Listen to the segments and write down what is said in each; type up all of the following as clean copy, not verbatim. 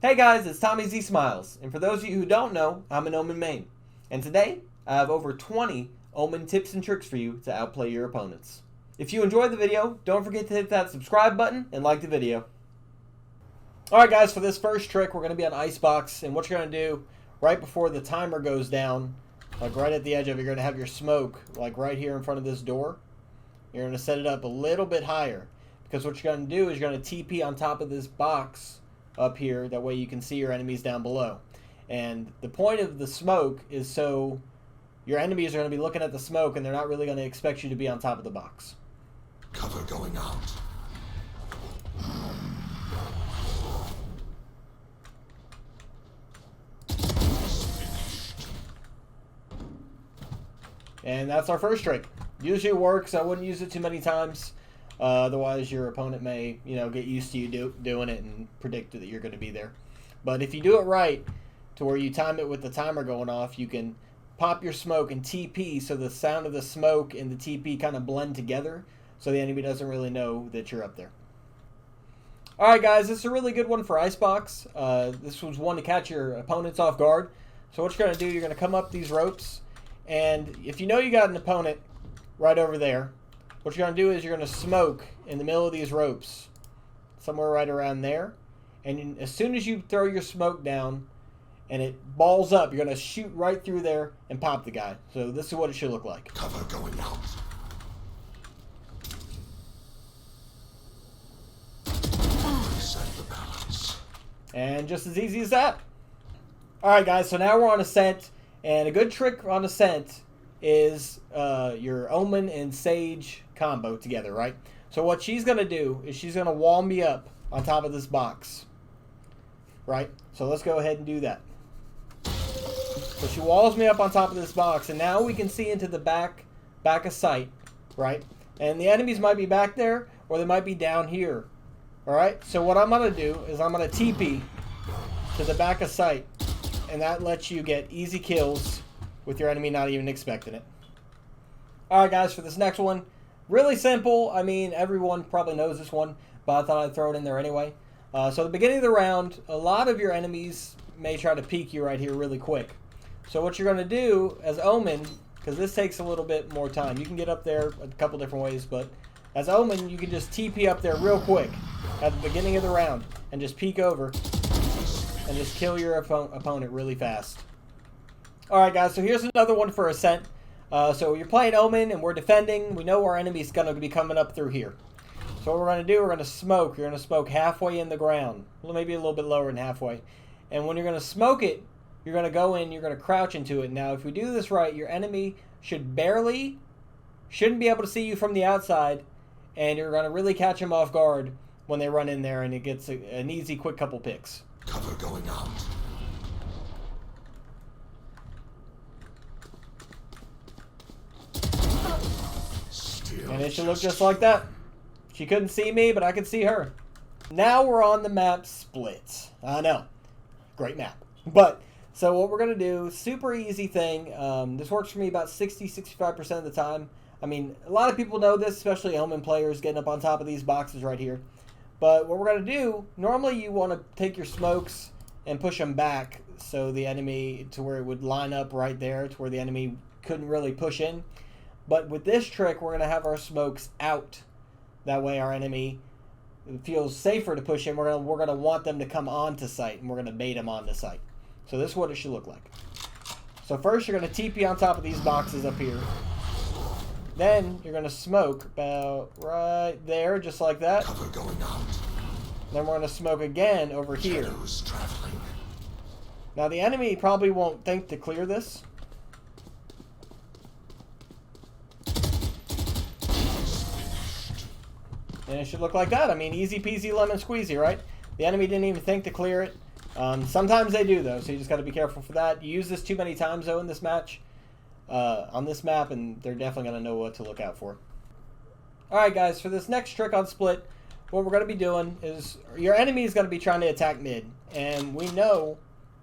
Hey guys, it's Tommy Z Smiles, and for those of you who don't know, I'm an Omen main. And today, I have over 20 Omen tips and tricks for you to outplay your opponents. If you enjoyed the video, don't forget to hit that subscribe button and like the video. Alright guys, for this first trick, we're going to be on Icebox, and what you're going to do, right before the timer goes down, like right at the edge of it, you're going to have your smoke, like right here in front of this door. You're going to set it up a little bit higher, because what you're going to do is you're going to TP on top of this box up here, that way you can see your enemies down below. And the point of the smoke is so your enemies are going to be looking at the smoke and they're not really going to expect you to be on top of the box. Cover going out. And that's our first trick. Usually it works. I wouldn't use it too many times. Otherwise, your opponent may, get used to you doing it and predict that you're going to be there. But if you do it right, to where you time it with the timer going off, you can pop your smoke and TP, so the sound of the smoke and the TP kind of blend together, so the enemy doesn't really know that you're up there. All right, guys, this is a really good one for Icebox. This was one to catch your opponents off guard. So what you're going to do, you're going to come up these ropes, and if you know you got an opponent right over there, what you're going to do is you're going to smoke in the middle of these ropes, somewhere right around there. And as soon as you throw your smoke down and it balls up, you're going to shoot right through there and pop the guy. So this is what it should look like. Cover going out. Reset the balance. And just as easy as that. Alright guys, so now we're on Ascent. And a good trick on Ascent is your Omen and Sage combo together, right? So what she's going to do is she's going to wall me up on top of this box, right? So let's go ahead and do that. So she walls me up on top of this box, and now we can see into the back of sight, right? And the enemies might be back there, or they might be down here, all right? So what I'm going to do is I'm going to TP to the back of sight, and that lets you get easy kills with your enemy not even expecting it. Alright guys, for this next one, really simple. I mean, everyone probably knows this one, but I thought I'd throw it in there anyway. So at the beginning of the round, a lot of your enemies may try to peek you right here really quick. So what you're going to do as Omen, because this takes a little bit more time, you can get up there a couple different ways, but as Omen, you can just TP up there real quick at the beginning of the round and just peek over and just kill your opponent really fast. Alright guys, so here's another one for Ascent. So you're playing Omen and we're defending. We know our enemy's going to be coming up through here. So what we're going to do, we're going to smoke. You're going to smoke halfway in the ground. Well, maybe a little bit lower than halfway. And when you're going to smoke it, you're going to go in, you're going to crouch into it. Now, if we do this right, your enemy shouldn't be able to see you from the outside. And you're going to really catch them off guard when they run in there, and it gets an easy, quick couple picks. Cover going out. And it should look just like that. She couldn't see me, but I could see her. Now we're on the map Split. I know. Great map. But, so what we're going to do, super easy thing. This works for me about 60-65% of the time. I mean, a lot of people know this, especially Omen players getting up on top of these boxes right here. But what we're going to do, normally you want to take your smokes and push them back so the enemy, to where it would line up right there, to where the enemy couldn't really push in. But with this trick, we're going to have our smokes out. That way our enemy feels safer to push in. We're going to want them to come onto site, and we're going to bait them onto site. So this is what it should look like. So first you're going to TP on top of these boxes up here. Then you're going to smoke about right there, just like that. Cover going out. Then we're going to smoke again over here. Shadows traveling. Now the enemy probably won't think to clear this. And it should look like that. I mean, easy peasy lemon squeezy, right? The enemy didn't even think to clear it. Sometimes they do, though, so you just got to be careful for that. You use this too many times, though, in this match, on this map, and they're definitely going to know what to look out for. Alright, guys, for this next trick on Split, what we're going to be doing is your enemy is going to be trying to attack mid, and we know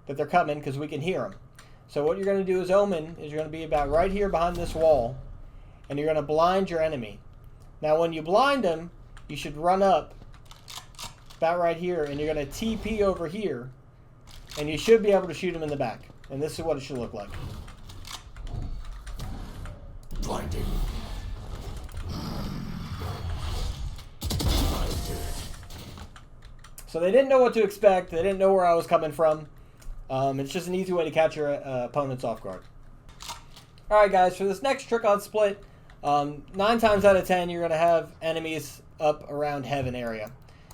that they're coming because we can hear them. So what you're going to do as Omen is you're going to be about right here behind this wall, and you're going to blind your enemy. Now, when you blind them, you should run up about right here, and you're going to TP over here and you should be able to shoot him in the back. And this is what it should look like. Blinding. So they didn't know what to expect. They didn't know where I was coming from. It's just an easy way to catch your opponents off guard. Alright guys, for this next trick on split, 9 times out of 10 you're going to have enemies up around heaven area.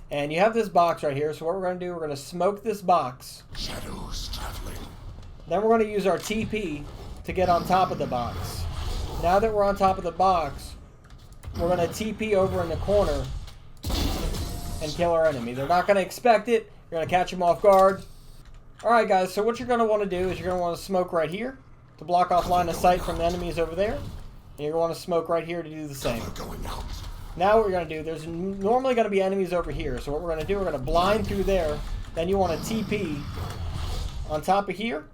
And you have this box right here, so what we're going to do, we're going to smoke this box. Shadows traveling. Then we're going to use our TP to get on top of the box. Now that we're on top of the box, we're going to TP over in the corner and kill our enemy. They're not going to expect it. You're going to catch them off guard. Alright guys, so what you're going to want to do is you're going to want to smoke right here to block off line of sight from the enemies over there. And you're going to want to smoke right here to do the same. Now what we're going to do, there's normally going to be enemies over here. So what we're going to do, we're going to blind through there. Then you want to TP on top of here.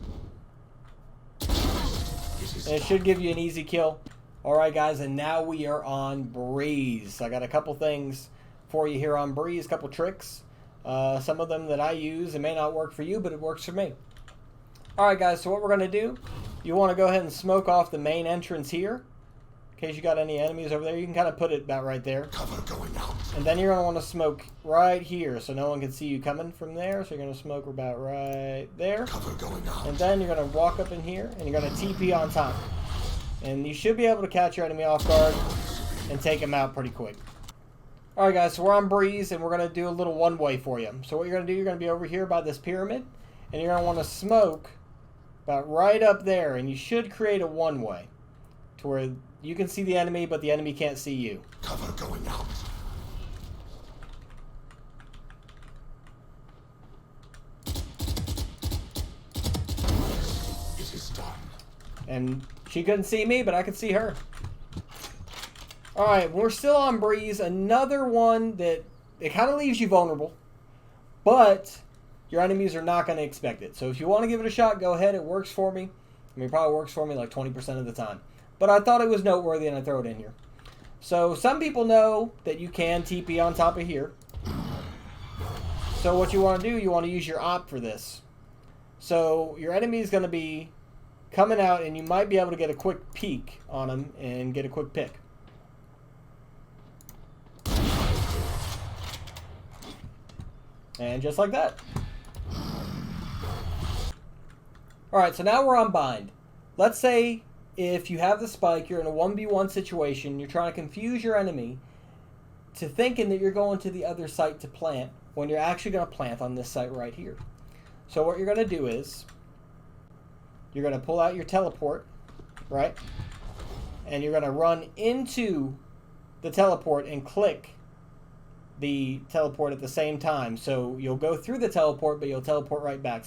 And it should give you an easy kill. Alright guys, and now we are on Breeze. I got a couple things for you here on Breeze, a couple tricks. Some of them that I use, it may not work for you, but it works for me. Alright guys, so what we're going to do, you want to go ahead and smoke off the main entrance here. In case you got any enemies over there, you can kind of put it about right there. Cover going out. And then you're going to want to smoke right here so no one can see you coming from there. So you're going to smoke about right there. Cover going out. And then you're going to walk up in here and you're going to TP on top. And you should be able to catch your enemy off guard and take him out pretty quick. Alright guys, so we're on Breeze and we're going to do a little one-way for you. So what you're going to do, you're going to be over here by this pyramid. And you're going to want to smoke about right up there. And you should create a one-way to where you can see the enemy, but the enemy can't see you. Cover going out. It is done. And she couldn't see me, but I could see her. Alright, we're still on Breeze. Another one that it kind of leaves you vulnerable, but your enemies are not going to expect it. So if you want to give it a shot, go ahead. It works for me. I mean, it probably works for me like 20% of the time. But I thought it was noteworthy and I throw it in here. So some people know that you can TP on top of here. So what you want to do, you want to use your op for this. So your enemy is going to be coming out and you might be able to get a quick peek on them and get a quick pick. And just like that. Alright, so now we're on bind. Let's say if you have the spike, you're in a 1v1 situation, you're trying to confuse your enemy to thinking that you're going to the other site to plant when you're actually going to plant on this site right here. So what you're going to do is you're going to pull out your teleport, right? And you're going to run into the teleport and click the teleport at the same time. So you'll go through the teleport, but you'll teleport right back.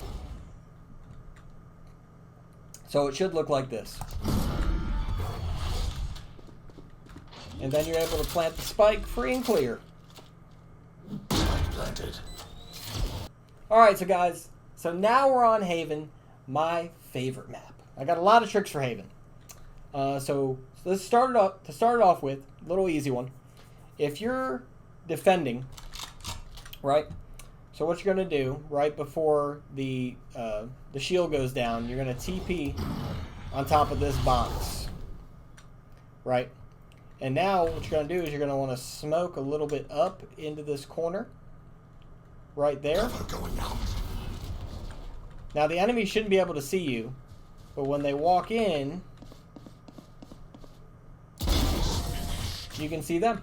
So it should look like this. And then you're able to plant the spike free and clear. Planted. Alright, so guys, so now we're on Haven, my favorite map. I got a lot of tricks for Haven. So let's start it up. To start it off with, a little easy one. If you're defending, right? So what you're going to do right before the shield goes down, you're going to TP on top of this box, right? And now what you're going to do is you're going to want to smoke a little bit up into this corner, right there. Going out. Now the enemy shouldn't be able to see you, but when they walk in, you can see them.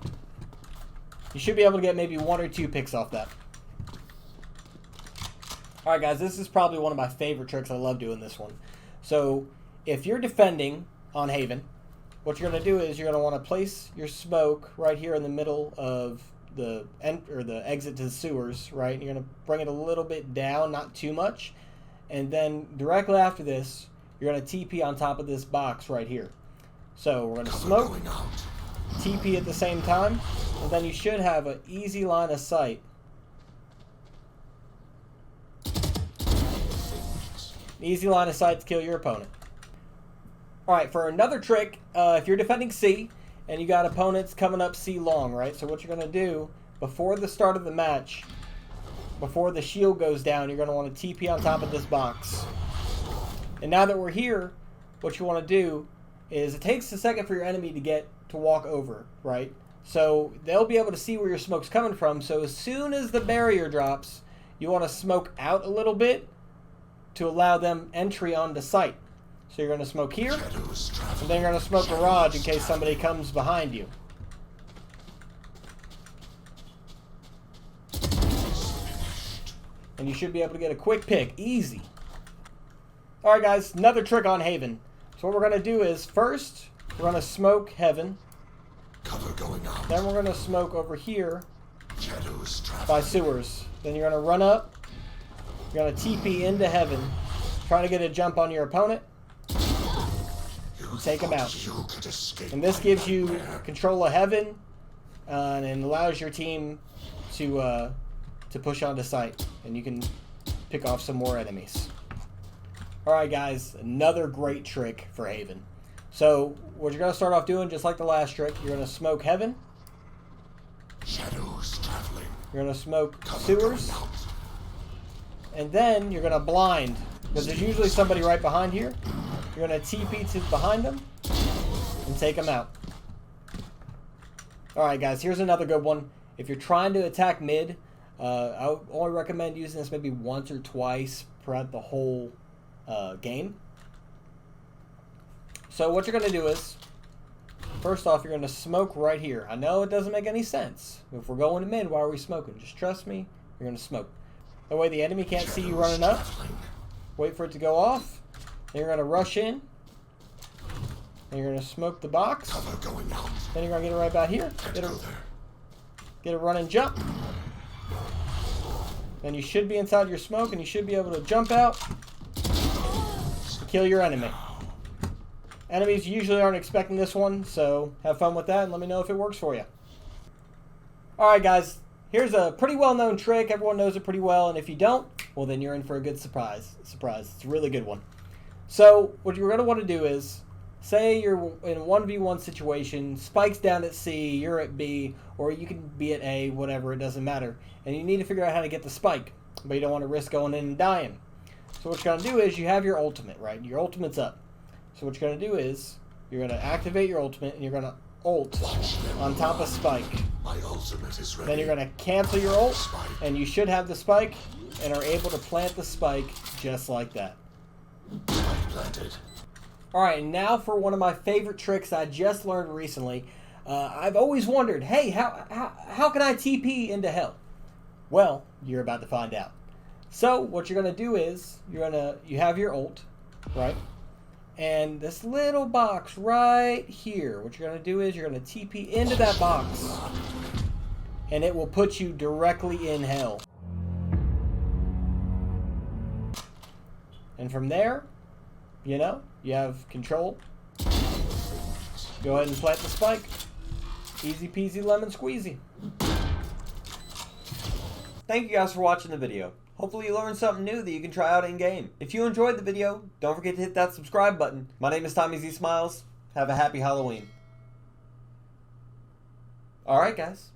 You should be able to get maybe 1 or 2 picks off that. Alright guys, this is probably one of my favorite tricks. I love doing this one. So, if you're defending on Haven, what you're going to do is you're going to want to place your smoke right here in the middle of the exit to the sewers, right? And you're going to bring it a little bit down, not too much. And then directly after this, you're going to TP on top of this box right here. So, we're going to smoke, TP at the same time, and then you should have an easy line of sight. Easy line of sight to kill your opponent. Alright, for another trick, if you're defending C, and you got opponents coming up C long, right? So what you're going to do, before the start of the match, before the shield goes down, you're going to want to TP on top of this box. And now that we're here, what you want to do is it takes a second for your enemy to walk over, right? So they'll be able to see where your smoke's coming from. So as soon as the barrier drops, you want to smoke out a little bit to allow them entry onto site. So you're going to smoke here, and then you're going to smoke Mirage in case somebody comes behind you. And you should be able to get a quick pick. Easy. Alright guys, another trick on Haven. So what we're going to do is, first, we're going to smoke Heaven. Cover going out. Then we're going to smoke over here by sewers. Then you're going to run up. You're going to TP into Heaven. Try to get a jump on your opponent. And take him out. And this gives you control of Heaven. And allows your team to push onto site. And you can pick off some more enemies. Alright guys, another great trick for Haven. So, what you're going to start off doing, just like the last trick, you're going to smoke Heaven. Shadows traveling. You're going to smoke sewers. And then you're going to blind. Because there's usually somebody right behind here. You're going to TP to behind them. And take them out. Alright guys, here's another good one. If you're trying to attack mid, I would only recommend using this maybe once or twice throughout the whole game. So what you're going to do is, first off, you're going to smoke right here. I know it doesn't make any sense. If we're going to mid, why are we smoking? Just trust me, you're going to smoke. That way the enemy can't see you running up. Wait for it to go off. Then you're going to rush in. Then you're going to smoke the box. Then you're going to get it right about here. Get a run and jump. Then you should be inside your smoke and you should be able to jump out and kill your enemy. Enemies usually aren't expecting this one, so have fun with that and let me know if it works for you. Alright guys, here's a pretty well-known trick. Everyone knows it pretty well, and if you don't, well then you're in for a good surprise. It's a really good one. So, what you're going to want to do is, say you're in a 1v1 situation, Spike's down at C, you're at B, or you can be at A, whatever, it doesn't matter. And you need to figure out how to get the Spike, but you don't want to risk going in and dying. So what you're going to do is, you have your ultimate, right? Your ultimate's up. So what you're going to do is, you're going to activate your ultimate, and you're going to ult on top of Spike. My ultimate is ready. Then you're going to cancel your ult, and you should have the Spike, and are able to plant the Spike just like that. Spike planted. Alright, now for one of my favorite tricks I just learned recently. I've always wondered, hey, how can I TP into hell? Well, you're about to find out. So, what you're going to do is, you have your ult, right? And this little box right here, what you're going to do is you're going to TP into that box. And it will put you directly in hell. And from there, you have control. Go ahead and plant the Spike. Easy peasy lemon squeezy. Thank you guys for watching the video. Hopefully you learned something new that you can try out in game. If you enjoyed the video, don't forget to hit that subscribe button. My name is Tommy Z Smiles. Have a happy Halloween. Alright guys.